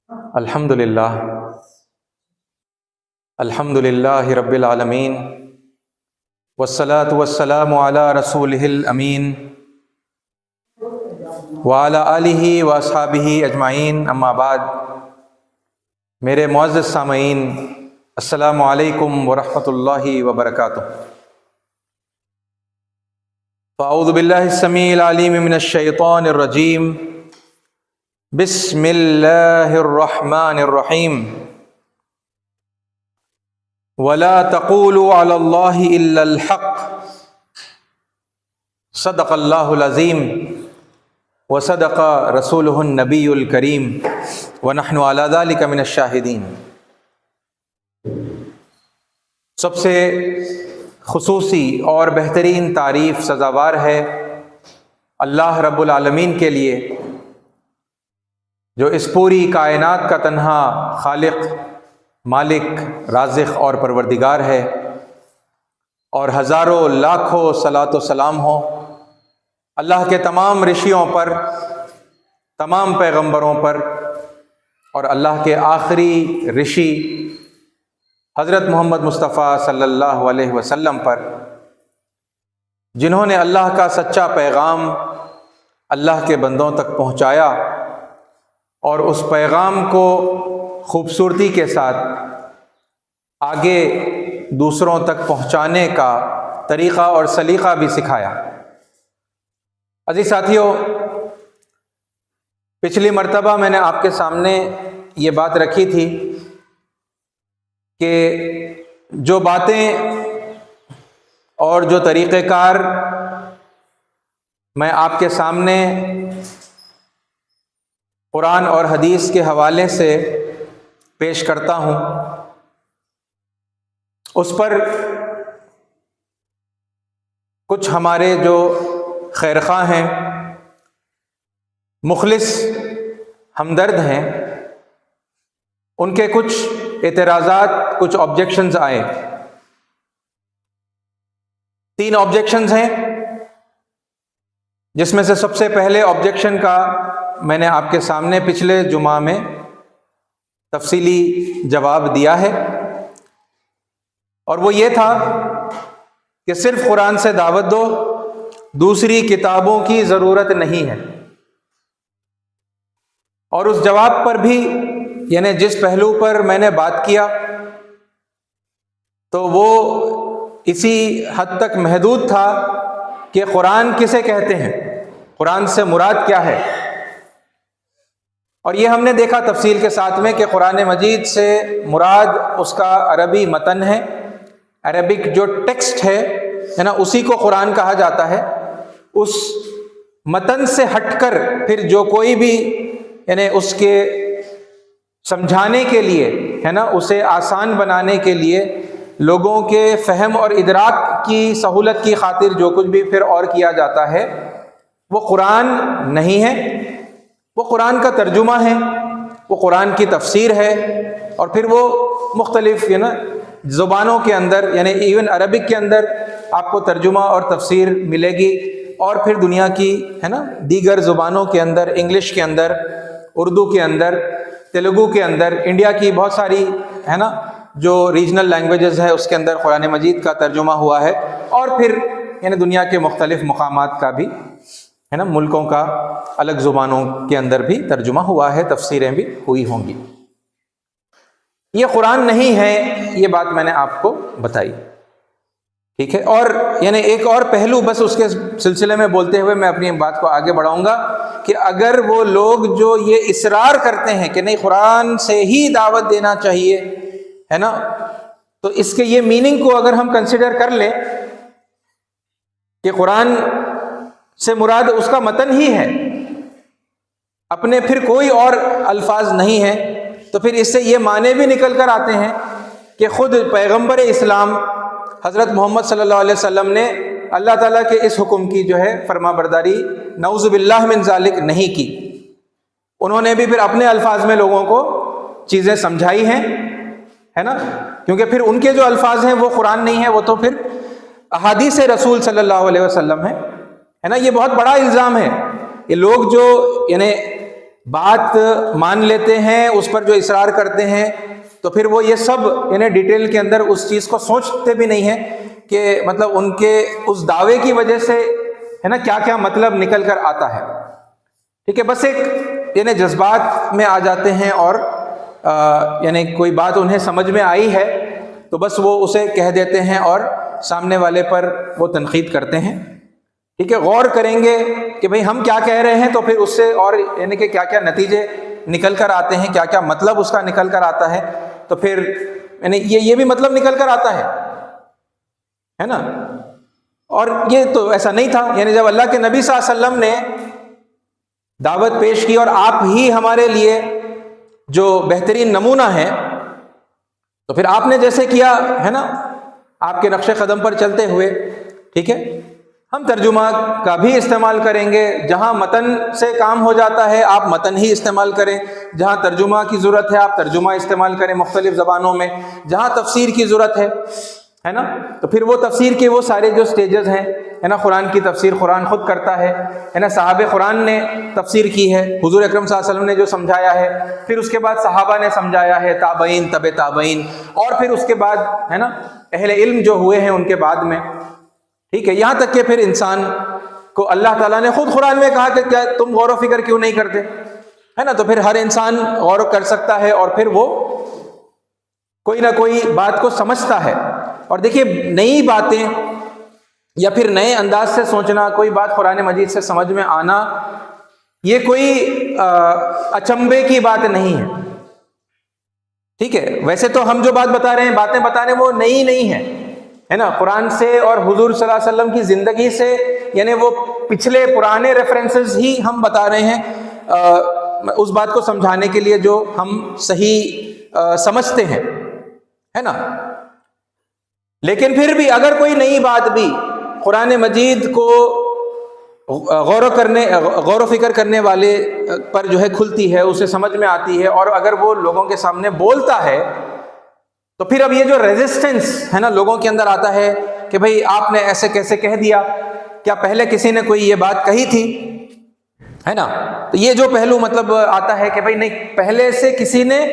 अल्हम्दुलिल्लाह अल्हम्दुलिल्लाहि रब्बिल आलमीन वस्सलातु वस्सलामु अला रसूलिहिल अमीन व अला आलिहि व अस्हाबिहि अजमाइन अम्मा बाद। मेरे मुअज़्ज़ज़ सामईन, अस्सलामु अलैकुम व रहमतुल्लाहि व बरकातुहू। फ़अऊज़ु बिल्लाहिस समीइल अलीम मिनश शैतानिर रजीम। बिस्मिल्लाहिर रहमानिर रहीम। वला तक़ूलू अलल्लाहि इल्लल हक़ सदक़ल्लाहुल अज़ीम व सदक़ रसूलुहुन नबियुल करीम व नहनु अला ज़ालिका मिनश शाहिदीन। सबसे खुसूसी और बेहतरीन तारीफ़ सज़ावार है अल्लाह रब्बुल आलमीन के लिए, जो इस पूरी कायनात का तन्हा खालिक, मालिक, राज़िक़ और परवरदिगार है। और हज़ारों लाखों सलात व सलाम हो अल्लाह के तमाम ऋषियों पर, तमाम पैगंबरों पर और अल्लाह के आखिरी ऋषि हज़रत मोहम्मद मुस्तफ़ा सल्लल्लाहु अलैहि वसल्लम पर, जिन्होंने अल्लाह का सच्चा पैगाम अल्लाह के बंदों तक पहुँचाया और उस पैगाम को खूबसूरती के साथ आगे दूसरों तक पहुँचाने का तरीक़ा और सलीक़ा भी सिखाया। अज़ीज़ साथियों, पिछली मर्तबा मैंने आपके सामने ये बात रखी थी कि जो बातें और जो तरीक़ेकार मैं आपके सामने कुरान और हदीस के हवाले से पेश करता हूँ, उस पर कुछ हमारे जो खैरख़्वाह हैं, मुखलिस हमदर्द हैं, उनके कुछ एतराज़ात, कुछ ऑब्जेक्शंस आए। 3 ऑब्जेक्शंस हैं, जिसमें से सबसे पहले ऑब्जेक्शन का मैंने आपके सामने पिछले जुमा में तफसीली जवाब दिया है, और वो ये था कि सिर्फ कुरान से दावत दो, दूसरी किताबों की ज़रूरत नहीं है। और उस जवाब पर भी, यानी जिस पहलू पर मैंने बात किया, तो वो इसी हद तक महदूद था कि कुरान किसे कहते हैं, कुरान से मुराद क्या है। और ये हमने देखा तफसील के साथ में कि कुरान मजीद से मुराद उसका अरबी मतन है, अरबिक जो टेक्स्ट है ना, उसी को कुरान कहा जाता है। उस मतन से हटकर फिर जो कोई भी, यानी उसके समझाने के लिए, है ना, उसे आसान बनाने के लिए, लोगों के फ़हम और इदराक की सहूलत की खातिर जो कुछ भी फिर और किया जाता है, वो कुरान नहीं है। वो कुरान का तर्जुमा है, वो कुरान की तफसीर है, और फिर वो मुख्तलिफ, है ना, ज़ुबानों के अंदर, यानी इवन अरबिक के अंदर आपको तर्जुमा और तफसीर मिलेगी, और फिर दुनिया की, है ना, दीगर ज़ुबानों के अंदर, इंग्लिश के अंदर, उर्दू के अंदर, तेलुगु के अंदर, इंडिया की बहुत सारी, है ना, जो रीजनल लैंग्वेजेस है उसके अंदर कुरान मजीद का तर्जुमा हुआ है। और फिर यानी दुनिया के मुख्तलिफ मकामात का भी, है ना, मुल्कों का अलग ज़ुबानों के अंदर भी तर्जुमा हुआ है, तफसीरें भी हुई होंगी। ये कुरान नहीं है, ये बात मैंने आपको बताई, ठीक है। और यानी एक और पहलू बस उसके सिलसिले में बोलते हुए मैं अपनी बात को आगे बढ़ाऊंगा कि अगर वो लोग जो ये इसरार करते हैं कि नहीं कुरान से ही दावत देना चाहिए, है ना, तो इसके ये मीनिंग को अगर हम कंसिडर कर लें कि कुरान से मुराद उसका मतन ही है, अपने फिर कोई और अल्फाज नहीं है, तो फिर इससे ये माने भी निकल कर आते हैं कि खुद पैगंबर इस्लाम हज़रत मोहम्मद सल्लल्लाहु अलैहि वसल्लम ने अल्लाह ताला के इस हुक्म की जो है फरमाबरदारी नऊज़ु बिल्लाह मिन ज़ालिक नहीं की। उन्होंने भी फिर अपने अल्फाज में लोगों को चीज़ें समझाई हैं, है ना, क्योंकि फिर उनके जो अल्फाज हैं वो कुरान नहीं है, वो तो फिर अहादीस रसूल सल्लल्लाहु अलैहि वसल्लम है ना। ये बहुत बड़ा इल्ज़ाम है। ये लोग जो यानी बात मान लेते हैं, उस पर जो इसरार करते हैं, तो फिर वो ये सब यानी डिटेल के अंदर उस चीज़ को सोचते भी नहीं है कि मतलब उनके उस दावे की वजह से है ना क्या क्या मतलब निकल कर आता है। ठीक है, बस एक यानी जज्बात में आ जाते हैं और यानी कोई बात उन्हें समझ में आई है तो बस वो उसे कह देते हैं और सामने वाले पर वो तनकीद करते हैं। ठीक है, गौर करेंगे कि भाई हम क्या कह रहे हैं तो फिर उससे और यानी कि क्या क्या नतीजे निकल कर आते हैं, क्या क्या मतलब उसका निकल कर आता है, तो फिर यानी ये भी मतलब निकल कर आता है ना। और ये तो ऐसा नहीं था, यानी जब अल्लाह के नबी सल्लल्लाहु अलैहि वसल्लम ने दावत पेश की और आप ही हमारे लिए जो बेहतरीन नमूना है, तो फिर आपने जैसे किया है ना, आपके नक्शे कदम पर चलते हुए, ठीक है, हम तर्जुमा का भी इस्तेमाल करेंगे। जहां मतन से काम हो जाता है आप मतन ही इस्तेमाल करें, जहां तर्जुमा की ज़रूरत है आप तर्जुमा इस्तेमाल करें मुख्तलिफ ज़बानों में, जहां तफसीर की ज़रूरत है ना, तो फिर वो तफसीर के वो सारे जो स्टेजेस हैं, है ना, कुरान की तफसीर कुरान खुद करता है ना, साहबे कुरान ने तफसीर की है, हुजूर अकरम सल्लल्लाहु अलैहि वसल्लम ने जो समझाया है, फिर उसके बाद सहाबा ने समझाया है, ताबईन तबे ताबईन, और फिर उसके बाद है ना अहले इल्म जो हुए हैं उनके बाद में। ठीक है, यहाँ तक कि फिर इंसान को अल्लाह ताला ने खुद कुरान में कहा कि क्या तुम गौर व फिक्र क्यों नहीं करते, है ना, तो फिर हर इंसान गौर कर सकता है और फिर वो कोई ना कोई बात को समझता है। और देखिए, नई बातें या फिर नए अंदाज से सोचना, कोई बात कुरान मजीद से समझ में आना, ये कोई अचंभे की बात नहीं है। ठीक है, वैसे तो हम जो बात बता रहे हैं, बातें बता रहे हैं, वो नई नहीं है ना, कुरान से और हुजूर सल्लल्लाहु अलैहि वसल्लम की जिंदगी से, यानी वो पिछले पुराने रेफरेंसेस ही हम बता रहे हैं उस बात को समझाने के लिए जो हम सही समझते हैं, है ना। लेकिन फिर भी अगर कोई नई बात भी कुरान मजीद को गौर फिक्र करने वाले पर जो है खुलती है, उसे समझ में आती है, और अगर वो लोगों के सामने बोलता है, तो फिर अब ये जो रेजिस्टेंस है ना लोगों के अंदर आता है कि भाई आपने ऐसे कैसे कह दिया, क्या पहले किसी ने कोई ये बात कही थी, है ना। तो ये जो पहलू मतलब आता है कि भाई नहीं, पहले से किसी ने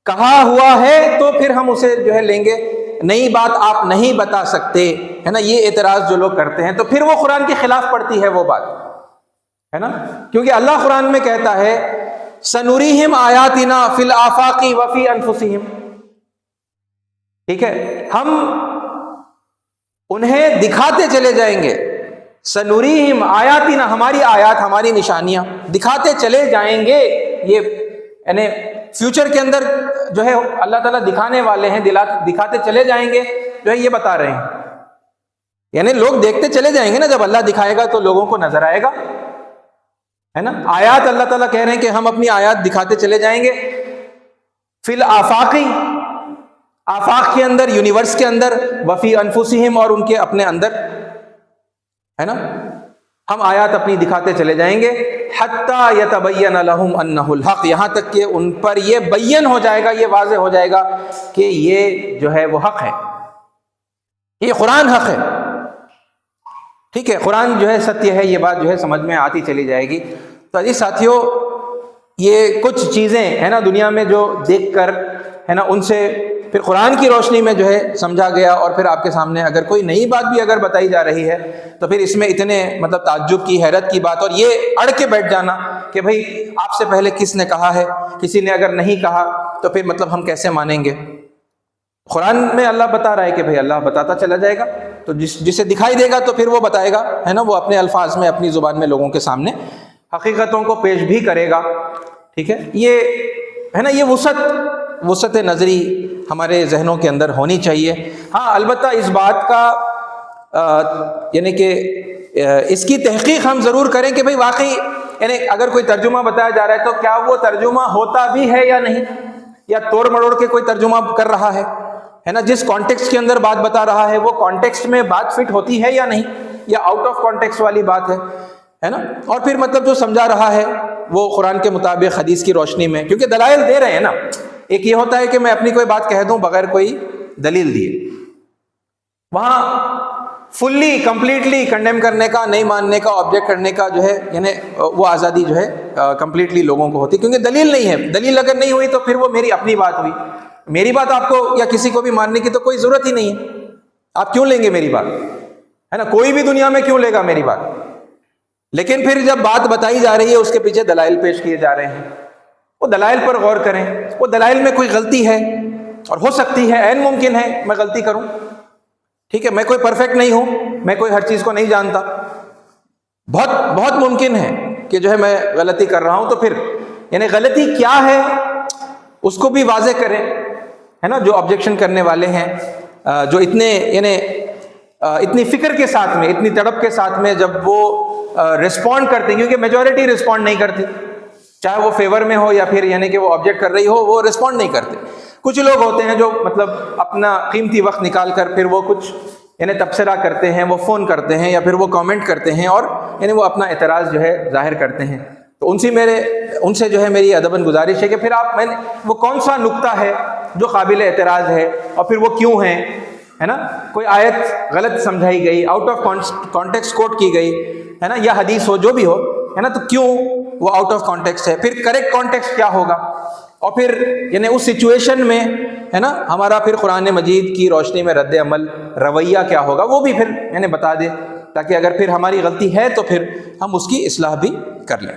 कहा हुआ है तो फिर हम उसे जो है लेंगे, नई बात आप नहीं बता सकते, है ना, ये एतराज जो लोग करते हैं, तो फिर वो कुरान के खिलाफ पड़ती है वो बात, है ना। क्योंकि अल्लाह कुरान में कहता है सनुरीहिम आयातिना फिल आफाकी वफी अनफुसिहिम, ठीक है, हम उन्हें दिखाते चले जाएंगे, सनुरीहिम आयातिना, हमारी आयात हमारी निशानियां दिखाते चले जाएंगे। ये यानी फ्यूचर के अंदर जो है अल्लाह ताला दिखाने वाले हैं, दिखाते चले जाएंगे, जो है ये बता रहे हैं, यानी लोग देखते चले जाएंगे ना, जब अल्लाह दिखाएगा तो लोगों को नजर आएगा, है ना। आयात अल्लाह ताला कह रहे हैं कि हम अपनी आयात दिखाते चले जाएंगे, फिल आफाकी, आफाक के अंदर, यूनिवर्स के अंदर, वफी अनफुसिहिम, और उनके अपने अंदर, है ना, हम आयात अपनी दिखाते चले जाएंगे, हत्ता यतबय्यन लहुम अन्नहुल हक, यहाँ तक कि उन पर ये बय्यन हो जाएगा, ये वाज़ेह हो जाएगा कि ये जो है वो हक है, ये कुरान हक है। ठीक है, कुरान जो है सत्य है, ये बात जो है समझ में आती चली जाएगी। तो अजी साथियों, ये कुछ चीज़ें है ना दुनिया में जो देखकर है ना, उनसे फिर कुरान की रोशनी में जो है समझा गया, और फिर आपके सामने अगर कोई नई बात भी अगर बताई जा रही है तो फिर इसमें इतने मतलब ताज्जुब की, हैरत की बात, और ये अड़ के बैठ जाना कि भाई आपसे पहले किसने कहा है, किसी ने अगर नहीं कहा तो फिर मतलब हम कैसे मानेंगे। कुरान में अल्लाह बता रहा है कि भाई अल्लाह बताता चला जाएगा, तो जिसे दिखाई देगा तो फिर वो बताएगा, है ना, वो अपने अल्फाज में, अपनी ज़ुबान में लोगों के सामने हकीकतों को पेश भी करेगा। ठीक है, ये है ना, ये वुसअत नज़री हमारे जहनों के अंदर होनी चाहिए। हाँ, अलबत्ता इस बात का यानी कि इसकी तहकीक हम ज़रूर करें कि भाई वाकई यानी अगर कोई तर्जुमा बताया जा रहा है तो क्या वो तर्जुमा होता भी है या नहीं, या तोड़ मरोड़ के कोई तर्जुमा कर रहा है ना, जिस कॉन्टेक्स्ट के अंदर बात बता रहा है वो कॉन्टेक्स्ट में बात फिट होती है या नहीं, या आउट ऑफ कॉन्टेक्स्ट वाली बात है ना। और फिर मतलब जो समझा रहा है वो कुरान के मुताबिक, हदीस की रोशनी में, क्योंकि दलाइल दे रहे हैं ना। एक ये होता है कि मैं अपनी कोई बात कह दूं बगैर कोई दलील दिए, वहां फुल्ली कंप्लीटली कंडेम करने का, नहीं मानने का, ऑब्जेक्ट करने का जो है यानी वो आज़ादी जो है कंप्लीटली लोगों को होती, क्योंकि दलील नहीं है। दलील अगर नहीं हुई तो फिर वो मेरी अपनी बात हुई। मेरी बात आपको या किसी को भी मानने की तो कोई ज़रूरत ही नहीं है। आप क्यों लेंगे मेरी बात, है ना? कोई भी दुनिया में क्यों लेगा मेरी बात? लेकिन फिर जब बात बताई जा रही है उसके पीछे दलाइल पेश किए जा रहे हैं, वो दलाइल पर गौर करें। वो दलाइल में कोई गलती है और हो सकती है, ऐन मुमकिन है मैं गलती करूं, ठीक है? मैं कोई परफेक्ट नहीं हूं, मैं कोई हर चीज को नहीं जानता, बहुत बहुत मुमकिन है कि जो है मैं गलती कर रहा हूं। तो फिर यानी गलती क्या है उसको भी वाजे करें, है ना? जो ऑब्जेक्शन करने वाले हैं, जो इतने यानी इतनी फिक्र के साथ में, इतनी तड़प के साथ में जब वो रिस्पॉन्ड करते हैं, क्योंकि मेजॉरिटी रिस्पॉन्ड नहीं करती, चाहे वो फेवर में हो या फिर यानी कि वो ऑब्जेक्ट कर रही हो, वो रिस्पॉन्ड नहीं करते। कुछ लोग होते हैं जो मतलब अपना कीमती वक्त निकाल कर फिर वो कुछ यानी तबसरा करते हैं, वो फ़ोन करते हैं या फिर वो कमेंट करते हैं और यानी वो अपना एतराज़ जो है जाहिर करते हैं। तो उनसे जो है मेरी अदबन गुजारिश है कि फिर आप वो कौन सा नुक्ता है जो काबिल एतराज़ है और फिर वो क्यों है ना? कोई आयत गलत समझाई गई, आउट ऑफ कॉन्टेक्स्ट कोट की गई, है ना, या हदीस हो, जो भी हो, है ना, तो क्यों वो आउट ऑफ कॉन्टेक्स्ट है? फिर करेक्ट कॉन्टेक्स्ट क्या होगा? और फिर यानी उस सिचुएशन में, है ना, हमारा फिर कुरान मजीद की रोशनी में रद्द अमल, रवैया क्या होगा, वो भी फिर यानी बता दे, ताकि अगर फिर हमारी गलती है तो फिर हम उसकी इस्लाह भी कर लें।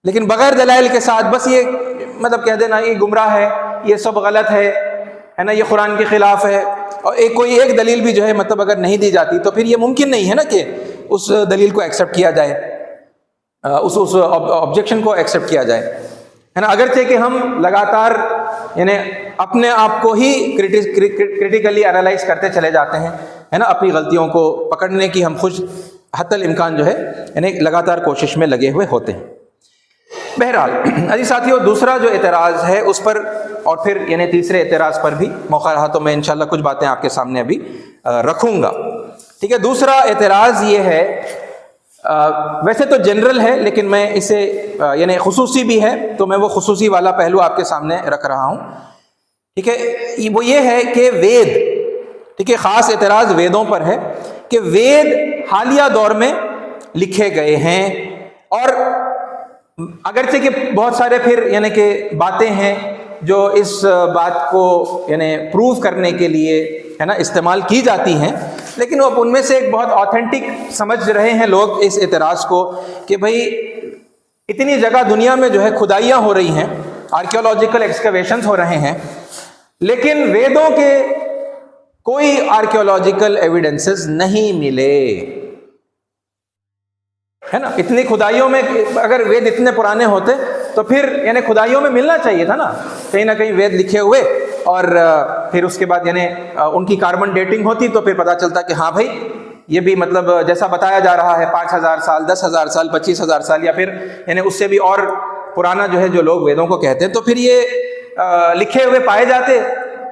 लेकिन बगैर दलाइल के साथ बस ये मतलब कह देना ये गुमराह है, ये सब गलत है ना, ये कुरान के खिलाफ है, और कोई एक दलील भी जो है मतलब अगर नहीं दी जाती तो फिर ये मुमकिन नहीं है ना कि उस दलील को एक्सेप्ट किया जाए, उस ऑब्जेक्शन को एक्सेप्ट किया जाए, है ना? अगरचे कि हम लगातार यानी अपने आप को ही क्रिटिकली एनालाइज करते चले जाते हैं, है ना, अपनी गलतियों को पकड़ने की हम खुद हत्तल इम्कान जो है यानी लगातार कोशिश में लगे हुए होते हैं। बहरहाल अजीज साथियों, दूसरा जो एतराज़ है उस पर और फिर यानी तीसरे एतराज़ पर भी मौका रहा तो मैं इंशाल्लाह कुछ बातें आपके सामने अभी रखूँगा, ठीक है? दूसरा एतराज़ ये है, वैसे तो जनरल है लेकिन मैं इसे यानी खुसूसी भी है, तो मैं वो खुसूसी वाला पहलू आपके सामने रख रहा हूँ, ठीक है? वो ये है कि वेद, ठीक है, ख़ास एतराज़ वेदों पर है कि वेद हालिया दौर में लिखे गए हैं और अगरचे कि बहुत सारे फिर यानी कि बातें हैं जो इस बात को यानी प्रूव करने के लिए, है ना, इस्तेमाल की जाती हैं, लेकिन वो उनमें से एक बहुत ऑथेंटिक समझ रहे हैं लोग इस एतराज़ को कि भाई इतनी जगह दुनिया में जो है खुदाइयाँ हो रही हैं, आर्कियोलॉजिकल एक्सकवेशंस हो रहे हैं, लेकिन वेदों के कोई आर्कियोलॉजिकल एविडेंसेस नहीं मिले, है ना? इतनी खुदाइयों में, अगर वेद इतने पुराने होते तो फिर यानी खुदाइयों में मिलना चाहिए था ना, कहीं ना कहीं वेद लिखे हुए, और फिर उसके बाद यानी उनकी कार्बन डेटिंग होती तो फिर पता चलता कि हाँ भाई ये भी मतलब जैसा बताया जा रहा है 5000 साल, 10,000 साल, 25,000 साल या फिर यानी उससे भी और पुराना जो है जो लोग वेदों को कहते हैं, तो फिर ये लिखे हुए पाए जाते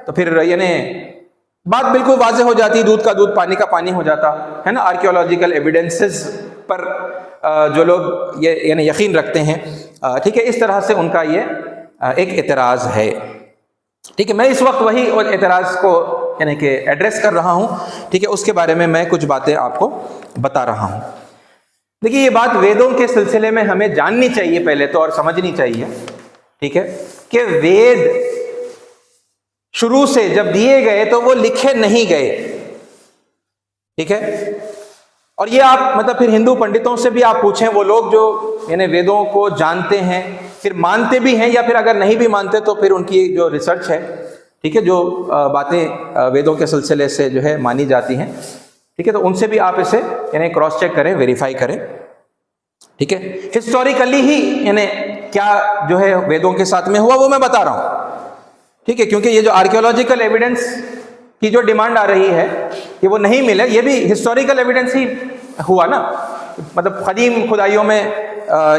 तो फिर यानी बात बिल्कुल वाज़े हो जाती, दूध का दूध पानी का पानी हो जाता, है ना? आर्कियोलॉजिकल एविडेंसेस पर जो लोग ये यानी यकीन रखते हैं, ठीक है, इस तरह से उनका ये एक एतराज़ है, ठीक है? मैं इस वक्त वही और एतराज़ को यानी कि एड्रेस कर रहा हूँ, ठीक है? उसके बारे में मैं कुछ बातें आपको बता रहा हूँ। देखिए, ये बात वेदों के सिलसिले में हमें जाननी चाहिए पहले तो और समझनी चाहिए, ठीक है, कि वेद शुरू से जब दिए गए तो वो लिखे नहीं गए, ठीक है? और ये आप मतलब फिर हिंदू पंडितों से भी आप पूछें, वो लोग जो यानी वेदों को जानते हैं, फिर मानते भी हैं या फिर अगर नहीं भी मानते तो फिर उनकी जो रिसर्च है, ठीक है, जो बातें वेदों के सिलसिले से जो है मानी जाती हैं, ठीक है, तो उनसे भी आप इसे यानी क्रॉस चेक करें, वेरीफाई करें, ठीक है? हिस्टोरिकली ही यानी क्या जो है वेदों के साथ में हुआ वो मैं बता रहा हूँ, ठीक है? क्योंकि ये जो आर्कियोलॉजिकल एविडेंस की जो डिमांड आ रही है कि वो नहीं मिले, ये भी हिस्टोरिकल एविडेंस ही हुआ ना, मतलब कदीम खुदाइयों में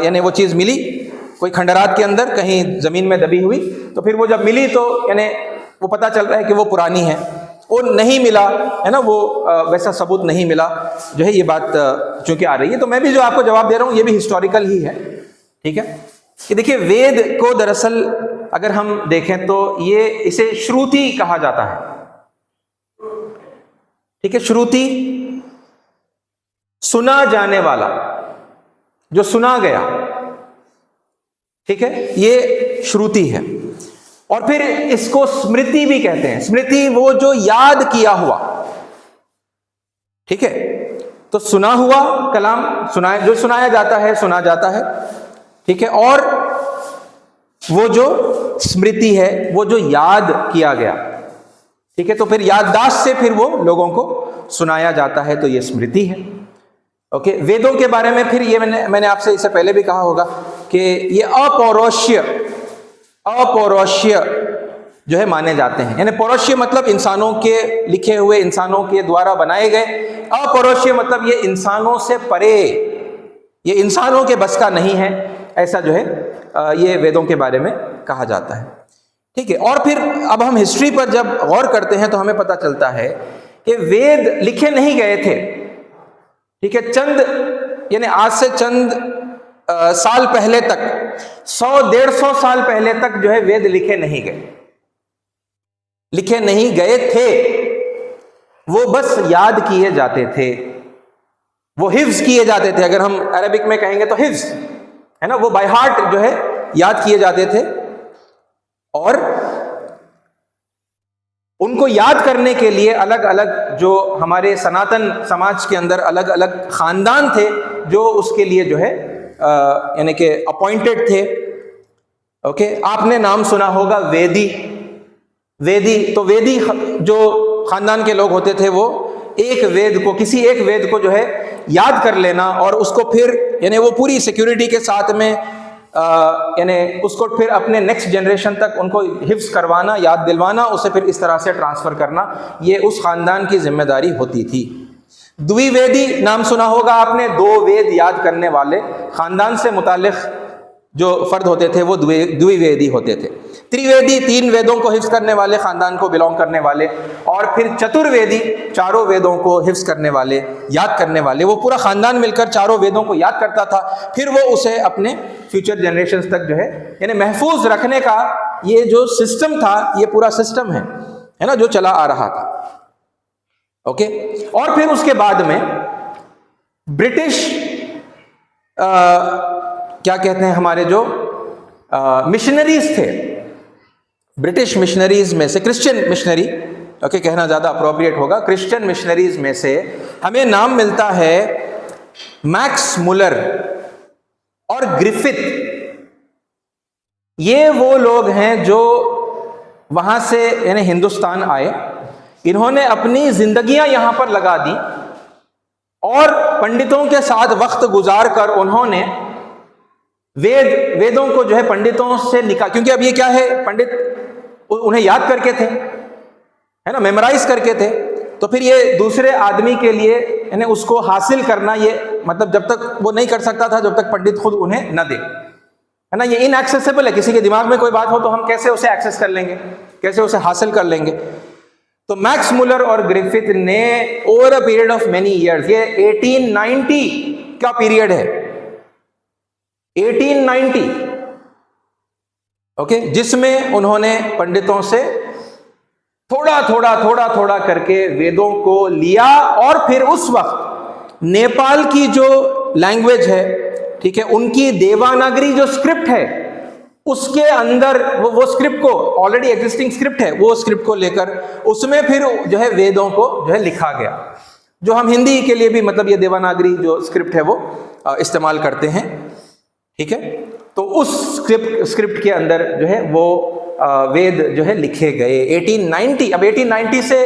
यानी वो चीज़ मिली कोई खंडरात के अंदर कहीं ज़मीन में दबी हुई, तो फिर वो जब मिली तो यानी वो पता चल रहा है कि वो पुरानी है, वो नहीं मिला, है ना, वो वैसा सबूत नहीं मिला, जो है ये बात चूँकि आ रही है। तो मैं भी जो आपको जवाब दे रहा हूँ ये भी हिस्टोरिकल ही है, ठीक है? कि देखिए, वेद को दरअसल अगर हम देखें तो ये इसे श्रुति कहा जाता है, ठीक है? श्रुति सुना जाने वाला, जो सुना गया, ठीक है, ये श्रुति है। और फिर इसको स्मृति भी कहते हैं। स्मृति वो जो याद किया हुआ, ठीक है। तो सुना हुआ कलाम, सुनाया, जो सुनाया जाता है, सुना जाता है, ठीक है। और वो जो स्मृति है, वो जो याद किया गया, ठीक है। तो फिर याददाश्त से फिर वो लोगों को सुनाया जाता है, तो ये स्मृति है। ओके, वेदों के बारे में फिर ये मैंने आपसे इससे पहले भी कहा होगा कि ये अपौरुषीय जो है माने जाते हैं। यानी पौरुषीय मतलब इंसानों के लिखे हुए, इंसानों के द्वारा बनाए गए। अपौरुषीय मतलब ये इंसानों से परे, ये इंसानों के बस का नहीं है, ऐसा जो है ये वेदों के बारे में कहा जाता है, ठीक है। और फिर अब हम हिस्ट्री पर जब गौर करते हैं तो हमें पता चलता है कि वेद लिखे नहीं गए थे, ठीक है। चंद यानी आज से चंद साल पहले तक, 100-150 साल पहले तक जो है वेद लिखे नहीं गए थे। वो बस याद किए जाते थे, वो हिफ्ज किए जाते थे। अगर हम अरबिक में कहेंगे तो हिफ्ज है ना, वो बाय हार्ट जो है याद किए जाते थे। और उनको याद करने के लिए अलग अलग जो हमारे सनातन समाज के अंदर अलग अलग खानदान थे जो उसके लिए जो है यानी कि अपॉइंटेड थे। ओके, आपने नाम सुना होगा वेदी। तो वेदी जो खानदान के लोग होते थे वो किसी एक वेद को जो है याद कर लेना और उसको फिर यानी वो पूरी सिक्योरिटी के साथ में यानी उसको फिर अपने नेक्स्ट जनरेशन तक उनको हिफ्ज करवाना, याद दिलवाना, उसे फिर इस तरह से ट्रांसफर करना, ये उस खानदान की जिम्मेदारी होती थी। द्विवेदी नाम सुना होगा आपने, 2 वेद याद करने वाले खानदान से मुतालिक जो फर्द होते थे वो द्विवेदी होते थे। त्रिवेदी 3 वेदों को हिफ्ज करने वाले खानदान को बिलोंग करने वाले। और फिर चतुर्वेदी 4 वेदों को हिफ्ज करने वाले, याद करने वाले। वो पूरा खानदान मिलकर 4 वेदों को याद करता था, फिर वो उसे अपने फ्यूचर जनरेशंस तक जो है यानी महफूज रखने का ये जो सिस्टम था, ये पूरा सिस्टम है ना, जो चला आ रहा था। ओके, और फिर उसके बाद में ब्रिटिश क्या कहते हैं, हमारे जो मिशनरीज थे, ब्रिटिश मिशनरीज में से, क्रिश्चियन मिशनरी, ओके कहना ज़्यादा अप्रोप्रिएट होगा, क्रिश्चियन मिशनरीज में से हमें नाम मिलता है मैक्स मुलर और ग्रिफिथ। ये वो लोग हैं जो वहाँ से यानी हिंदुस्तान आए, इन्होंने अपनी जिंदगियां यहाँ पर लगा दी और पंडितों के साथ वक्त गुजार कर उन्होंने वेदों को जो है पंडितों से निकाल, क्योंकि अब ये क्या है, पंडित उन्हें याद करके थे, है ना, मेमोराइज करके थे, तो फिर ये दूसरे आदमी के लिए यानी उसको हासिल करना, ये मतलब जब तक वो नहीं कर सकता था जब तक पंडित खुद उन्हें न दे, है ना, ये इनएक्सेसिबल है। किसी के दिमाग में कोई बात हो तो हम कैसे उसे एक्सेस कर लेंगे, कैसे उसे हासिल कर लेंगे। तो मैक्स मुलर और ग्रिफिथ ने over a period of many years, ये 1890 का पीरियड है, 1890, ओके, जिसमें उन्होंने पंडितों से थोड़ा करके वेदों को लिया और फिर उस वक्त नेपाल की जो लैंग्वेज है, ठीक है, उनकी देवनागरी जो स्क्रिप्ट है उसके अंदर वो स्क्रिप्ट को, ऑलरेडी एग्जिस्टिंग स्क्रिप्ट है, वो स्क्रिप्ट को लेकर उसमें फिर जो है वेदों को जो है लिखा गया, जो हम हिंदी के लिए भी मतलब ये देवनागरी जो स्क्रिप्ट है वो इस्तेमाल करते हैं, ठीक है। तो उस स्क्रिप्ट के अंदर जो है वो वेद जो है लिखे गए 1890। अब 1890 से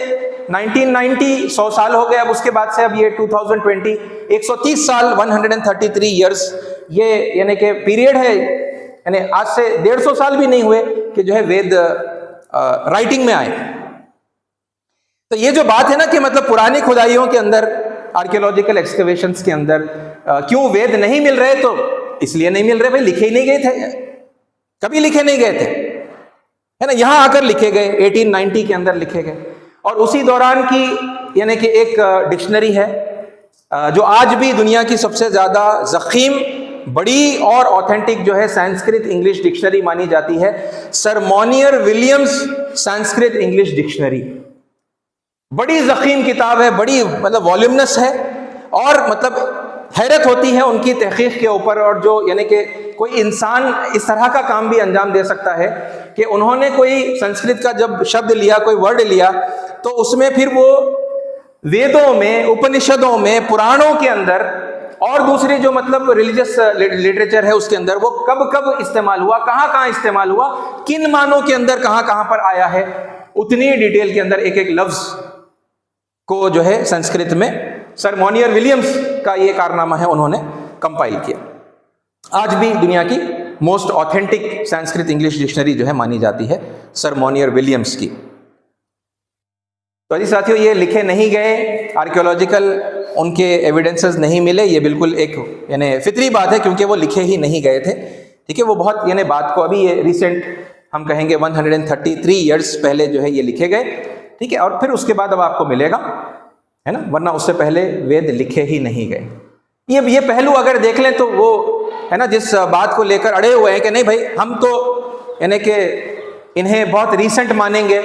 1990 100 साल हो गए, अब उसके बाद से अब ये 2020 130 साल 133 ईयर्स ये यानी कि पीरियड है, यानी आज से 150 साल भी नहीं हुए कि जो है वेद राइटिंग में आए। तो ये जो बात है ना कि मतलब पुरानी खुदाइयों के अंदर, आर्कियोलॉजिकल एक्सकवेशंस के अंदर क्यों वेद नहीं मिल रहे, तो इसलिए नहीं मिल रहे भाई, लिखे ही नहीं गए थे, कभी लिखे नहीं गए थे, है ना, यहां आकर लिखे गए, 1890 के अंदर लिखे गए। और उसी दौरान की यानी कि एक डिक्शनरी है जो आज भी दुनिया की सबसे ज्यादा ज़ख़ीम, बड़ी और ऑथेंटिक जो है संस्कृत इंग्लिश डिक्शनरी मानी जाती है, sir Monier Williams Sanskrit English dictionary. बड़ी ज़ख़ीम किताब है, बड़ी मतलब वॉल्यूमनस है और मतलब हैरत होती है उनकी तहकीक के ऊपर, और जो यानी कि कोई इंसान इस तरह का काम भी अंजाम दे सकता है कि उन्होंने कोई संस्कृत का जब शब्द लिया, कोई वर्ड लिया, तो उसमें फिर वो वेदों में, उपनिषदों में, पुराणों के अंदर और दूसरे जो मतलब रिलीजियस लिटरेचर है उसके अंदर वो कब कब इस्तेमाल हुआ, कहाँ कहाँ इस्तेमाल हुआ, किन मानों के अंदर कहाँ कहाँ पर आया है, उतनी डिटेल के अंदर एक एक लफ्ज को जो है संस्कृत में सर मोनियर विलियम्स का ये कारनामा है, उन्होंने कंपाइल किया। आज भी दुनिया की most authentic Sanskrit English dictionary जो है मानी जाती है सर मोनियर विलियम्स की। तो जी साथियों, ये लिखे नहीं गए, आर्कियोलॉजिकल उनके एविडेंसेस नहीं मिले, ये बिल्कुल एक यानी फितरी बात है क्योंकि वो लिखे ही नहीं गए थे। ठीक है, वो बहुत यानी बात को अभी ये रिसेंट हम कहेंगे 133 ईयर्स पहले जो है ये लिखे गए। ठीक है, और फिर उसके बाद अब आपको मिलेगा, है ना, वरना उससे पहले वेद लिखे ही नहीं गए। ये पहलू अगर देख लें तो वो है ना, जिस बात को लेकर अड़े हुए हैं कि नहीं भाई हम तो यानी कि इन्हें बहुत रीसेंट मानेंगे,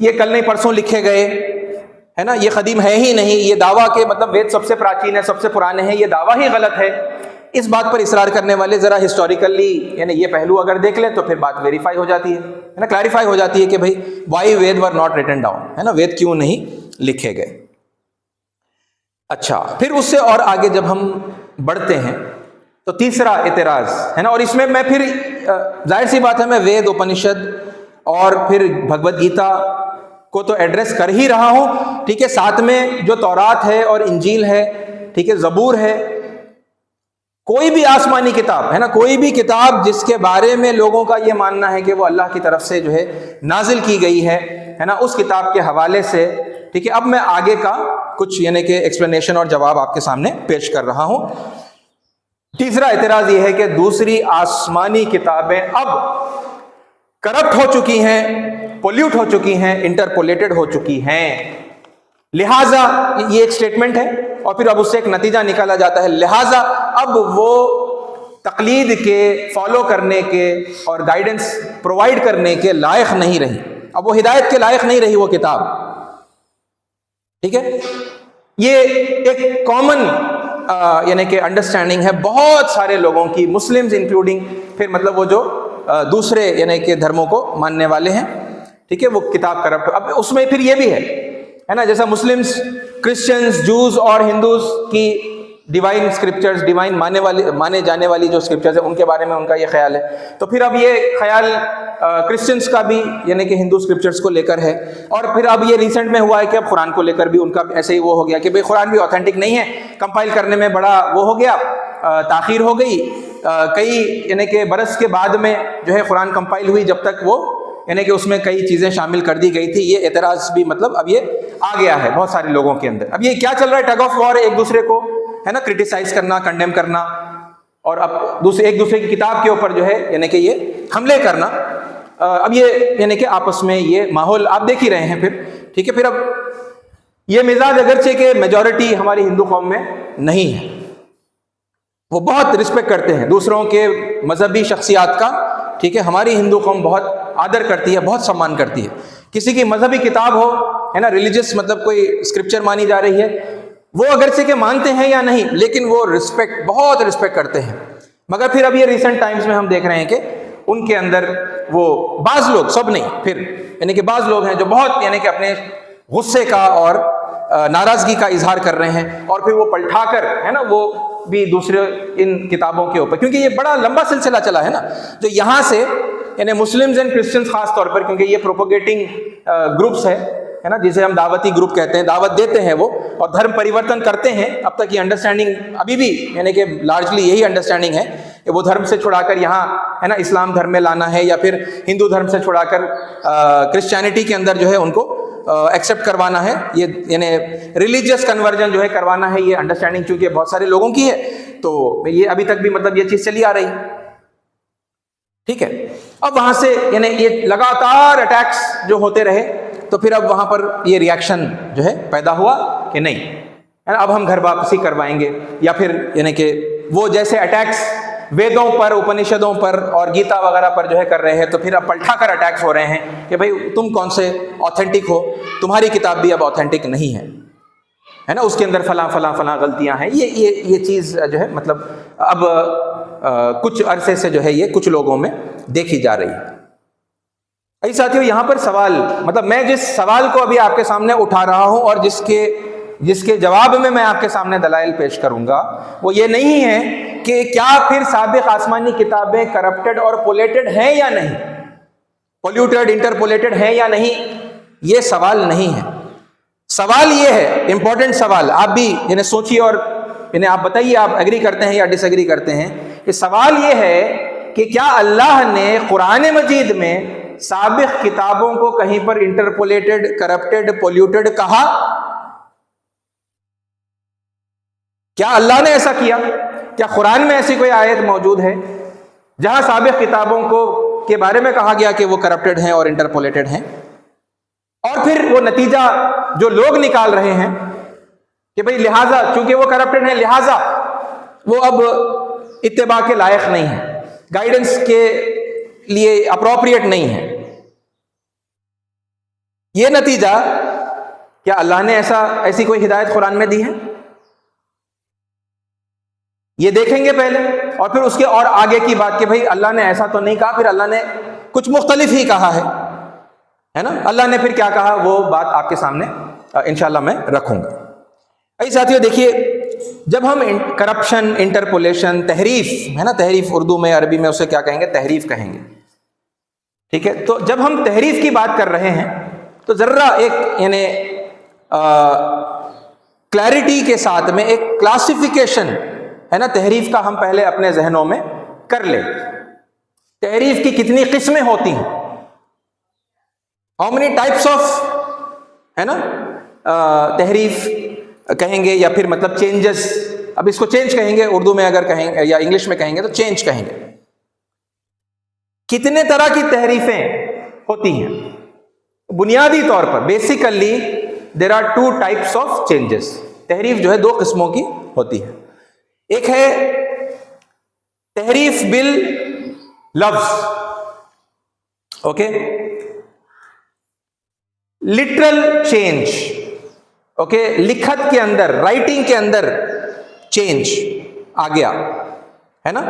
ये कल नहीं परसों लिखे गए, है ना, ये कदीम है ही नहीं, ये दावा के मतलब वेद सबसे प्राचीन है, सबसे पुराने हैं, ये दावा ही गलत है, इस बात पर इसरार करने वाले जरा हिस्टोरिकली यानी ये पहलू अगर देख लें तो फिर बात वेरीफाई हो जाती है ना, क्लैरिफाई हो जाती है कि भाई why Ved were not written down, है ना, वेद क्यों नहीं लिखे गए। अच्छा, फिर उससे और आगे जब हम बढ़ते हैं तो तीसरा एतराज है ना, और इसमें मैं फिर जाहिर सी बात है मैं वेद, उपनिषद और फिर भगवत गीता को तो एड्रेस कर ही रहा हूं। ठीक है, साथ में जो तौरात है और इंजील है, ठीक है, जबूर है, कोई भी आसमानी किताब है ना, कोई भी किताब जिसके बारे में लोगों का ये मानना है कि वो अल्लाह की तरफ से जो है नाजिल की गई है ना, उस किताब के हवाले से ठीक है अब मैं आगे का कुछ यानी कि एक्सप्लेनेशन और जवाब आपके सामने पेश कर रहा हूं। तीसरा एतराज ये है कि दूसरी आसमानी किताबें अब करप्ट हो चुकी हैं, पोल्यूट हो चुकी हैं, इंटरपोलेटेड हो चुकी हैं, लिहाजा ये एक स्टेटमेंट है और फिर अब उससे एक नतीजा निकाला जाता है, लिहाजा अब वो तकलीद के, फॉलो करने के और गाइडेंस प्रोवाइड करने के लायक नहीं रही, अब वो हिदायत के लायक नहीं रही वो किताब। ठीक है, ये एक कॉमन यानी कि अंडरस्टैंडिंग है बहुत सारे लोगों की, मुस्लिम्स इंक्लूडिंग, फिर मतलब वो जो दूसरे यानी कि धर्मों को मानने वाले हैं। ठीक है, वो किताब करप्ट, अब उसमें फिर ये भी है ना, जैसा मुस्लिम्स, क्रिश्चियंस, जूस और हिंदूज की डिवाइन स्क्रिप्चर्स, डिवाइन माने जाने वाली जो स्क्रिप्चर्स है उनके बारे में उनका ये ख्याल है, तो फिर अब ये ख्याल क्रिश्चियंस का भी यानी कि हिंदू स्क्रिप्चर्स को लेकर है, और फिर अब ये रिसेंट में हुआ है कि अब कुरान को लेकर भी उनका ऐसे ही वो हो गया कि भाई कुरान भी ऑथेंटिक नहीं है, कंपाइल करने में बड़ा वो हो गया, ताखीर हो गई, कई यानी कि बरस के बाद में जो है कुरान कंपाइल हुई, जब तक वो यानी कि उसमें कई चीज़ें शामिल कर दी गई थी। ये एतराज़ भी मतलब अब ये आ गया है बहुत सारे लोगों के अंदर। अब ये क्या चल रहा है, टग ऑफ वॉर, एक दूसरे को है ना क्रिटिसाइज करना, कंडेम करना, और अब एक दूसरे की किताब के ऊपर जो है यानी कि ये हमले करना। अब ये यानी कि आपस में ये माहौल आप देख ही रहे हैं फिर। ठीक है, फिर अब ये मिजाज अगरचे के मेजॉरिटी हमारी हिंदू कौम में नहीं है, वो बहुत रिस्पेक्ट करते हैं दूसरों के मजहबी शख्सियात का। ठीक है, हमारी हिंदू कौम बहुत आदर करती है, बहुत सम्मान करती है। किसी की मजहबी किताब हो, है ना, रिलीजियस मतलब कोई स्क्रिप्चर मानी जा रही है, वो अगरचे के मानते हैं या नहीं, लेकिन वो रिस्पेक्ट, बहुत रिस्पेक्ट करते हैं। मगर फिर अब ये रिसेंट टाइम्स में हम देख रहे हैं कि उनके अंदर वो बाज लोग, सब नहीं, फिर यानी कि बाज लोग हैं जो बहुत यानी कि अपने गुस्से का और नाराजगी का इजहार कर रहे हैं, और फिर वो पलटाकर है ना वो भी दूसरे इन किताबों के ऊपर, क्योंकि ये बड़ा लंबा सिलसिला चला है ना, जो यहाँ से यानी मुस्लिम्स एंड क्रिश्चियंस खास तौर पर, क्योंकि ये प्रोपोगेटिंग ग्रुप्स है ना, जिसे हम दावती ग्रुप कहते हैं, दावत देते हैं वो और धर्म परिवर्तन करते हैं। अब तक ये अंडरस्टैंडिंग अभी भी यानी कि लार्जली यही अंडरस्टैंडिंग है कि वो धर्म से छुड़ाकर यहाँ है ना इस्लाम धर्म में लाना है, या फिर हिंदू धर्म से छुड़ाकर क्रिश्चियनिटी के अंदर जो है उनको एक्सेप्ट करवाना है, ये यानी रिलीजियस कन्वर्जन जो है करवाना है। ये अंडरस्टैंडिंग चूंकि बहुत सारे लोगों की है, तो ये अभी तक भी मतलब ये चीज चली आ रही। ठीक है, अब वहां से यानी ये लगातार अटैक्स जो होते रहे, तो फिर अब वहां पर ये रिएक्शन जो है पैदा हुआ कि नहीं, अब हम घर वापसी करवाएंगे, या फिर यानी कि वो जैसे अटैक्स वेदों पर, उपनिषदों पर और गीता वगैरह पर जो है कर रहे हैं, तो फिर अब पलटाकर अटैक्स हो रहे हैं कि भाई तुम कौन से ऑथेंटिक हो, तुम्हारी किताब भी अब ऑथेंटिक नहीं है। है ना, उसके अंदर फलां फलां फलां गलतियां हैं। ये चीज़ जो है मतलब अब कुछ अरसे से जो है ये कुछ लोगों में देखी जा रही है। ऐसे साथियों, यहाँ पर सवाल मतलब मैं जिस सवाल को अभी आपके सामने उठा रहा हूँ और जिसके जवाब में मैं आपके सामने दलाइल पेश करूंगा, वो ये नहीं है कि क्या फिर साबिक आसमानी किताबें करप्टेड और पोलेटेड हैं या नहीं, पोल्यूटेड इंटरपोलेटेड हैं या नहीं, ये सवाल नहीं है। सवाल ये है, इंपॉर्टेंट सवाल, आप भी इन्हें सोचिए और इन्हें आप बताइए आप एग्री करते हैं या डिसएग्री करते हैं। कि सवाल ये है कि क्या अल्लाह ने कुरान मजीद में साबिक किताबों को कहीं पर इंटरपोलेटेड, करप्टेड, पोल्यूटेड कहा? क्या अल्लाह ने ऐसा किया? क्या कुरान में ऐसी कोई आयत मौजूद है जहां साबिक किताबों को के बारे में कहा गया कि वो करप्टेड हैं और इंटरपोलेटेड हैं? और फिर वो नतीजा जो लोग निकाल रहे हैं कि भाई लिहाजा चूंकि वो करप्टेड हैं, लिहाजा वो अब इत्तेबा के लायक नहीं है, गाइडेंस के लिए अप्रोप्रिएट नहीं है। ये नतीजा, क्या अल्लाह ने ऐसी कोई हिदायत कुरान में दी है? ये देखेंगे पहले और फिर उसके और आगे की बात कि भाई अल्लाह ने ऐसा तो नहीं कहा, फिर अल्लाह ने कुछ मुख्तलिफ ही कहा है ना। अल्लाह ने फिर क्या कहा वो बात आपके सामने इंशाल्लाह मैं रखूंगा। ऐसे साथियों देखिए, जब हम करप्शन, इंटरपोलेशन, तहरीफ है ना, तहरीफ उर्दू में, अरबी में उसे क्या कहेंगे? तहरीफ कहेंगे, ठीक है। तो जब हम तहरीफ की बात कर रहे हैं तो जर्रा एक यानी क्लैरिटी के साथ में एक क्लासिफिकेशन है ना तहरीफ का हम पहले अपने जहनों में कर ले। तहरीफ की कितनी किस्में होती हैं, हाउ मेनी टाइप्स ऑफ है ना तहरीफ कहेंगे, या फिर मतलब चेंजेस, अब इसको चेंज कहेंगे उर्दू में अगर कहेंगे या इंग्लिश में कहेंगे तो चेंज कहेंगे। कितने तरह की तहरीफें होती हैं? बुनियादी तौर पर basically there are two types of changes. तहरीफ जो है दो किस्मों की होती है। एक है तहरीफ बिल लफ्ज, ओके, लिटरल चेंज, ओके, लिखत के अंदर, राइटिंग के अंदर चेंज आ गया है ना,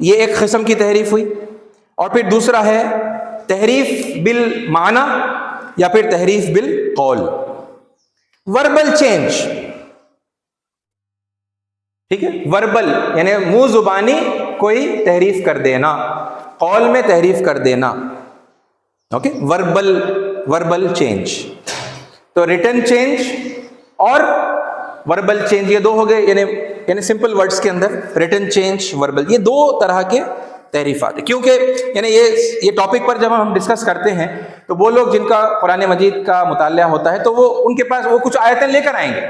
ये एक किस्म की तहरीफ हुई। और फिर दूसरा है तहरीफ बिल माना या फिर तहरीफ बिल कौल, वर्बल चेंज, ठीक है। वर्बल यानी मुंह जुबानी कोई तहरीफ कर देना, कौल में तहरीफ कर देना, ओके, वर्बल चेंज। तो रिटन चेंज और वर्बल चेंज, ये दो हो गए, यानी सिंपल वर्ड्स के अंदर रिटन चेंज, वर्बल, ये दो तरह के तहरीफात है। क्योंकि यानी ये टॉपिक पर जब हम डिस्कस करते हैं तो वो लोग जिनका कुरान मजीद का मुतालिया होता है तो वो उनके पास वो कुछ आयतें लेकर आएंगे।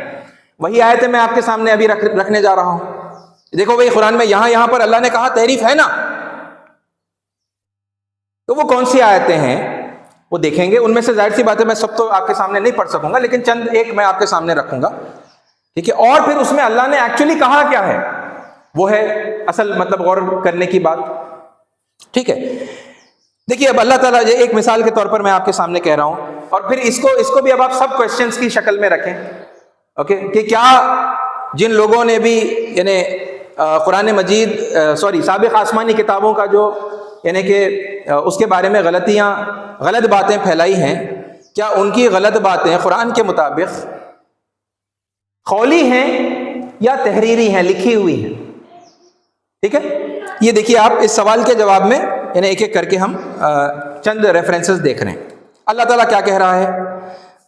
वही आयतें मैं आपके सामने अभी रखने जा रहा हूं। देखो भाई, कुरान में यहां पर अल्लाह ने कहा तहरीफ है ना, तो वो कौन सी आयतें हैं वो देखेंगे। उनमें से जाहिर सी बात है मैं सब तो आपके सामने नहीं पढ़ सकूंगा, लेकिन चंद एक मैं आपके सामने रखूंगा, ठीक है। और फिर उसमें अल्लाह ने एक्चुअली कहा क्या है, वो है असल मतलब गौर करने की बात, ठीक है। देखिए, अब अल्लाह ताला, एक मिसाल के तौर पर मैं आपके सामने कह रहा हूं, और फिर इसको भी अब आप सब क्वेश्चंस की शक्ल में रखें, ओके, कि क्या जिन लोगों ने भी यानी कुरान मजीद साबिक आसमानी किताबों का जो यानी कि उसके बारे में गलत बातें फैलाई हैं, क्या उनकी गलत बातें कुरान के मुताबिक कौली हैं या तहरीरी हैं, लिखी हुई हैं, ठीक है। ये देखिए, आप इस सवाल के जवाब में यानी एक एक करके हम चंद रेफरेंसेस देख रहे हैं। अल्लाह ताला क्या कह रहा है?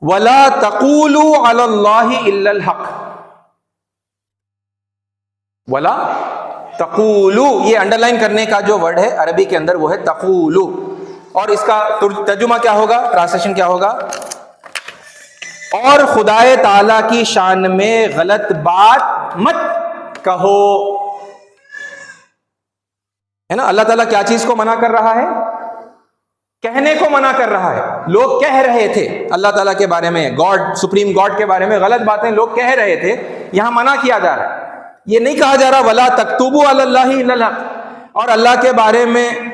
वला तक़ूलू अलल्लाहि इल्लल हक़, वला तक़ूलू, ये अंडरलाइन करने का जो वर्ड है अरबी के अंदर वो है तक़ूलू, और इसका तर्जुमा क्या होगा, ट्रांसलेशन क्या होगा? और खुदाए ताला की शान में गलत बात मत कहो, है ना। अल्लाह ताला क्या चीज को मना कर रहा है? कहने को मना कर रहा है। लोग कह रहे थे अल्लाह ताला के बारे में, गॉड, सुप्रीम गॉड के बारे में गलत बातें लोग कह रहे थे, यहां मना किया जा रहा है। ये नहीं कहा जा रहा वला तक्तुबू अलल्लाहि इल्लल हक़, और अल्लाह के बारे में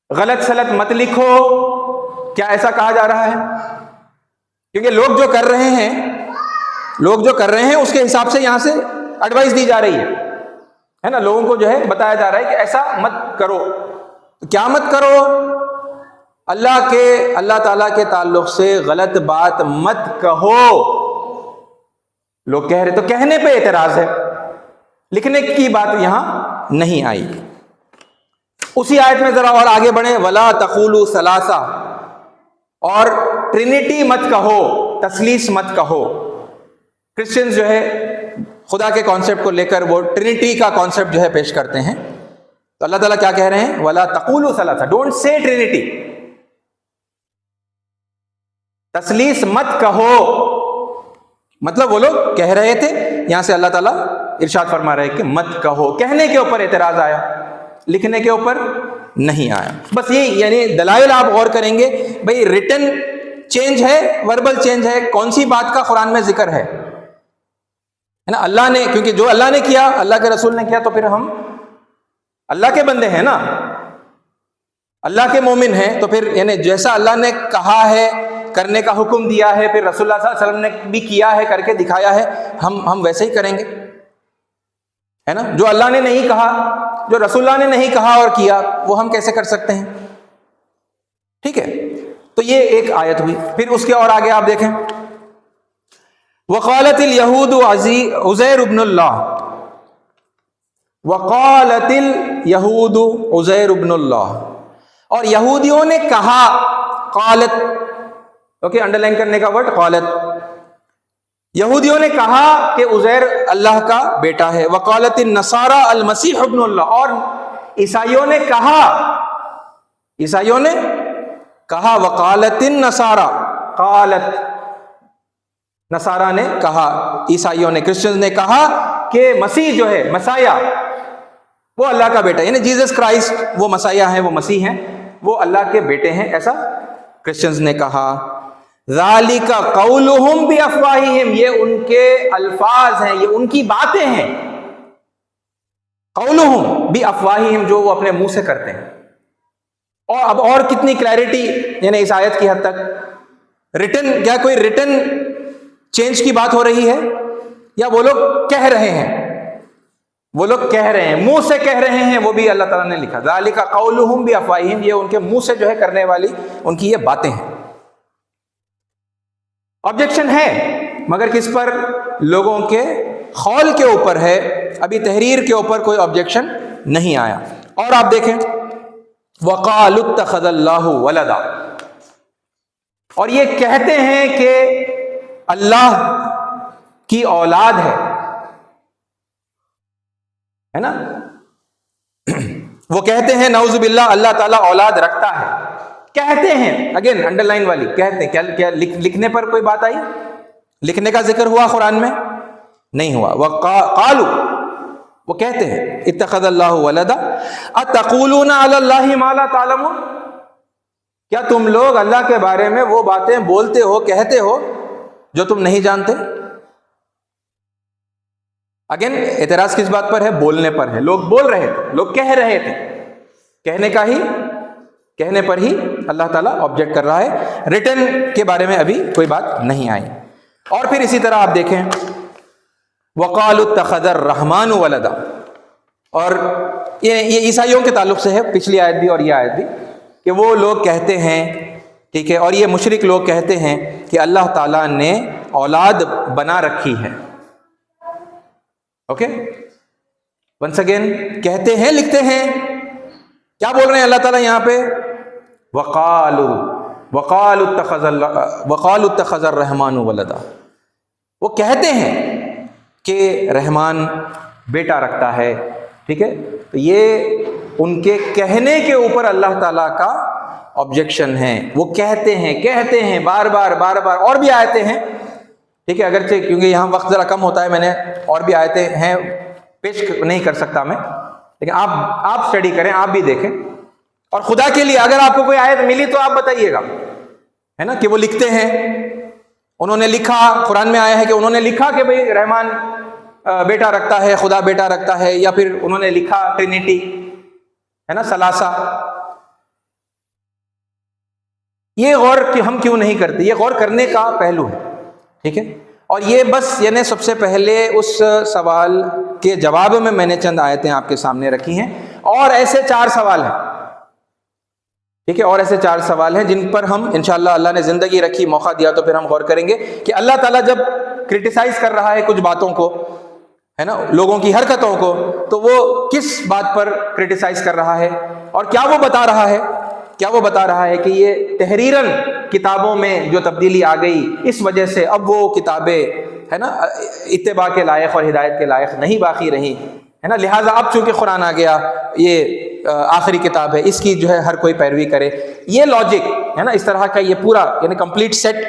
गलत सलत मत लिखो, क्या ऐसा कहा जा रहा है? क्योंकि लोग जो कर रहे हैं लोग जो कर रहे हैं उसके हिसाब से यहां से एडवाइस दी जा रही है ना, लोगों को जो है बताया जा रहा है कि ऐसा मत करो। तो क्या मत करो? अल्लाह ताला के ताल्लुक से गलत बात मत कहो। लोग कह रहे, तो कहने पे एतराज है, लिखने की बात यहां नहीं आई। उसी आयत में जरा और आगे बढ़े, वला तकुलू सलासा, और ट्रिनिटी मत कहो, तसलीस मत कहो। क्रिश्चियंस जो है खुदा के कॉन्सेप्ट को लेकर वो ट्रिनिटी का कॉन्सेप्ट जो है पेश करते हैं। तो अल्लाह ताला क्या कह रहे हैं? वला तकुलू सलासा, डोंट से ट्रिनिटी, तसलीस मत कहो। मतलब वो लोग कह रहे थे, यहां से अल्लाह ताला इरशाद फरमा रहे कि मत कहो। कहने के ऊपर एतराज आया, लिखने के ऊपर नहीं आया। बस ये यानी दलाइल आप गौर करेंगे, भाई रिटन चेंज है, वर्बल चेंज है, कौन सी बात का कुरान में जिक्र है ना? अल्लाह ने, क्योंकि जो अल्लाह ने किया, अल्लाह के रसूल ने किया, तो फिर हम अल्लाह के बंदे हैं ना, अल्लाह के मोमिन हैं। तो फिर यानी जैसा अल्लाह ने कहा है, करने का हुक्म दिया है, फिर रसूलुल्लाह सल्लल्लाहु अलैहि वसल्लम ने भी किया है, करके दिखाया है, हम वैसे ही करेंगे, है ना? जो अल्लाह ने नहीं कहा, जो रसूलुल्लाह ने नहीं कहा और किया, वो हम कैसे कर सकते हैं? ठीक है, तो ये एक आयत हुई। फिर उसके और आगे आप देखें, वक़ालतिल यहूद उज़ैर इब्नुल्लाह, वक़ालतिल यहूद उज़ैर इब्नुल्लाह, और यहूदियों ने कहा, क़ालत, ओके, अंडरलाइन करने का वर्ड क़ालत, यहूदियों ने कहा कि उज़ैर अल्लाह का बेटा है। वक़ालतिन नसारा अल मसीह इब्नुल्लाह, और ईसाइयों ने कहा, ईसाइयों ने कहा, वक़ालतिन नसारा, क़ालत, नसारा ने कहा, ईसाइयों ने, क्रिश्चियंस ने कहा कि मसीह जो है, मसाया, वो अल्लाह का बेटा, यानी जीसस क्राइस्ट वो मसाया है, वो मसीह हैं, वो अल्लाह के बेटे हैं, ऐसा क्रिश्चियंस ने कहा। ज़ालिका क़ौलुहुम बिअफ़वाहिहिम, ये उनके अल्फाज हैं, ये उनकी बातें हैं। क़ौलुहुम बिअफ़वाहिहिम, जो वो अपने मुंह से करते हैं। और अब और कितनी क्लैरिटी यानी इस आयत की हद तक, रिटन, क्या कोई रिटन चेंज की बात हो रही है, या वो लोग कह रहे हैं, वो लोग कह रहे हैं, मुंह से कह रहे हैं, वो भी अल्लाह ताला ने लिखा। ज़ालिका क़ौलुहुम बिअफ़वाहिहिम, ये उनके मुंह से जो है करने वाली उनकी ये बातें हैं। ऑब्जेक्शन है, मगर किस पर? लोगों के खौल के ऊपर है, अभी तहरीर के ऊपर कोई ऑब्जेक्शन नहीं आया। और आप देखें, वक़ालु इत्तख़ज़ल्लाहु वलदा, और ये कहते हैं कि अल्लाह की औलाद है ना? वो कहते हैं नऊज़ु बिल्लाह, अल्लाह ताला औलाद रखता है, कहते हैं, अगेन अंडरलाइन वाली, कहते हैं। क्या लिखने पर कोई बात आई? लिखने का जिक्र हुआ कुरान में? नहीं हुआ। वक़ालू, वो कहते हैं, इत्तख़ज़ल्लाहु वलदा अतक़ूलूना अलल्लाहि मा ला तालमून, क्या तुम लोग अल्लाह के बारे में वो बातें बोलते हो, कहते हो जो तुम नहीं जानते? अगेन एतराज किस बात पर है? बोलने पर है। लोग बोल रहे थे, लोग कह रहे थे, कहने पर ही अल्लाह ताला ऑब्जेक्ट कर रहा है। रिटन के बारे में अभी कोई बात नहीं आई। और फिर इसी तरह आप देखें, वक़ालु इत्तख़ज़र रहमानु वलदा, और ये ईसाइयों के ताल्लुक से है, पिछली आयत भी और ये आयत भी, कि वो लोग कहते हैं, ठीक है, और ये मुशरिक लोग कहते हैं कि अल्लाह ताला ने औलाद बना रखी है। ओके, वंस अगेन कहते हैं, लिखते हैं, क्या बोल रहे हैं अल्लाह ताला यहाँ पे? वक़ालु इत्तख़ज़र रहमानु वलदा, वो कहते हैं कि रहमान बेटा रखता है। ठीक है, तो ये उनके कहने के ऊपर अल्लाह ताला का ऑब्जेक्शन है। वो कहते हैं बार बार और भी आयतें हैं, ठीक है, अगरचे क्योंकि यहाँ वक्त ज़रा कम होता है, मैंने और भी आयतें हैं, पेश नहीं कर सकता मैं, लेकिन आप स्टडी करें, आप भी देखें, और खुदा के लिए अगर आपको कोई आयत मिली तो आप बताइएगा, है ना, कि वो लिखते हैं, उन्होंने लिखा, कुरान में आया है कि उन्होंने लिखा कि भाई रहमान बेटा रखता है, खुदा बेटा रखता है, या फिर उन्होंने लिखा ट्रिनिटी, है ना, सलासा। ये गौर कि हम क्यों नहीं करते, ये गौर करने का पहलू है। ठीक है, और ये बस यानी सबसे पहले उस सवाल के जवाब में मैंने चंद आयतें आपके सामने रखी हैं, और ऐसे 4 सवाल हैं, ठीक है, और ऐसे 4 सवाल हैं जिन पर हम इंशाअल्लाह, अल्लाह ने जिंदगी रखी, मौका दिया तो फिर हम गौर करेंगे कि अल्लाह ताला जब क्रिटिसाइज कर रहा है कुछ बातों को, है ना, लोगों की हरकतों को, तो वो किस बात पर क्रिटिसाइज कर रहा है और क्या वो बता रहा है, क्या वो बता रहा है कि ये तहरीरन किताबों में जो तब्दीली आ गई, इस वजह से अब वो किताबें, है ना, इत्तिबा के लायक और हिदायत के लायक नहीं बाकी रही, है ना, लिहाजा अब चूंकि कुरान आ गया, ये आखिरी किताब है, इसकी जो है हर कोई पैरवी करे। ये लॉजिक, है ना, इस तरह का ये पूरा यानी कंप्लीट सेट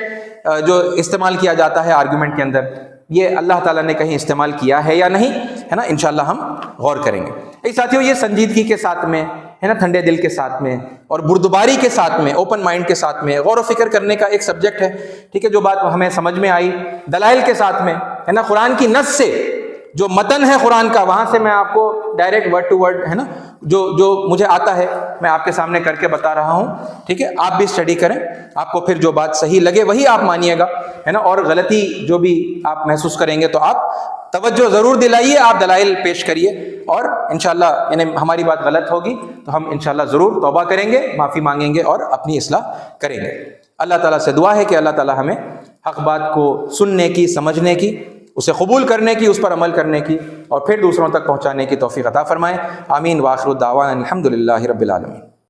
जो इस्तेमाल किया जाता है आर्गुमेंट के अंदर, ये अल्लाह ताला ने कहीं इस्तेमाल किया है या नहीं, है ना, इंशाअल्लाह हम गौर करेंगे। साथियों, ये संजीदगी के साथ में, है ना, ठंडे दिल के साथ में और बुर्दबारी के साथ में, ओपन माइंड के साथ में गौर व फिक्र करने का एक सब्जेक्ट है, ठीक है। जो बात हमें समझ में आई दलाइल के साथ में, है ना, कुरान की नस से, जो मतन है कुरान का, वहां से मैं आपको डायरेक्ट वर्ड टू वर्ड, है ना, जो मुझे आता है मैं आपके सामने करके बता रहा हूं, ठीक है। आप भी स्टडी करें, आपको फिर जो बात सही लगे वही आप मानिएगा, है ना, और गलती जो भी आप महसूस करेंगे तो आप तवज्जो जरूर दिलाइए, आप दलाइल पेश करिए, और इंशाअल्लाह यानी हमारी बात गलत होगी तो हम इंशाअल्लाह जरूर तौबा करेंगे, माफी मांगेंगे और अपनी इस्लाह करेंगे। अल्लाह ताला से दुआ है कि अल्लाह ताला हमें हक बात को सुनने की, समझने की, उसे कबूल करने की, उस पर अमल करने की और फिर दूसरों तक पहुंचाने की तौफीक अता फरमाए। आमीन। व आखिरु दावाना अल्हम्दुलिल्लाहि रब्बिल आलमीन।